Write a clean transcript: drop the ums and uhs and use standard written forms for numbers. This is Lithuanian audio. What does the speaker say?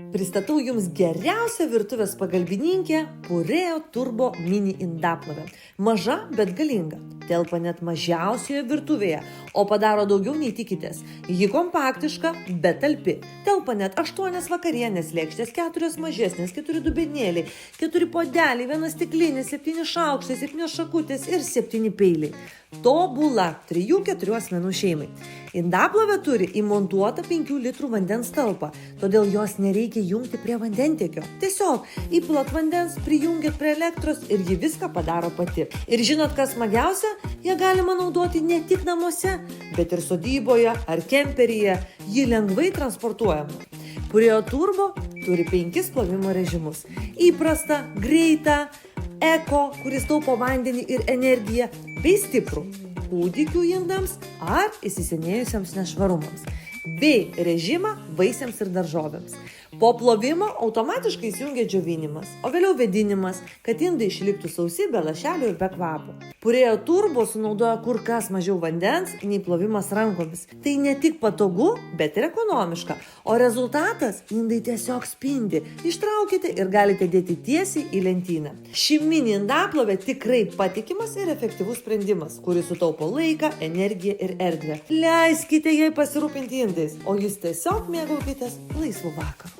Pristatau Jums geriausią virtuvės pagalbininkę Pureo Turbo Mini indaplovę. Maža, bet galinga. Telpa net mažiausioje virtuvėje, o padaro daugiau nei tikitės. Ji kompaktiška, bet talpi. Telpa net 8 vakarienės lėkštės, 4 mažesnės, 4 dubenėliai, 4 podeliai, 1 stiklinis, 7 šaukštai, 7 šakutės ir 7 peiliai. Tobula 3-4 asmenų šeimai. Indaplovė turi įmontuotą 5 litrų vandens talpą, todėl jos nereikia jungti prie vandentiekio. Tiesiog įpilat vandens, prijungiat prie elektros ir ji viską padaro pati. Ir žinot, kas smagiausia? Ją galima naudoti ne tik namuose, bet ir sodyboje ar kemperyje. Ji lengvai transportuojama. Pureo Turbo turi 5 plovimo režimus. Įprasta, greita, eko, kuris taupo vandenį ir energiją, bei stiprų kūdikių indams ar įsisenėjusiems nešvarumams, bei režimą vaisiams ir daržovėms. Po plovimo automatiškai įsijungia džiovinimas, o vėliau vėdinimas, kad indai išliktų sausi be lašelių ir be kvapo. Pureo Turbo sunaudoja kur kas mažiau vandens nei plovimas rankomis. Tai ne tik patogu, bet ir ekonomiška, o rezultatas indai tiesiog spindi. Ištraukite ir galite dėti tiesiai į lentyną. Ši mini indaplovė tikrai patikimas ir efektyvus sprendimas, kuris sutaupo laiką, energiją ir erdvę. Leiskite jai pasirūpinti indais, o jūs tiesiog mėgaukitės laisvu vakaru.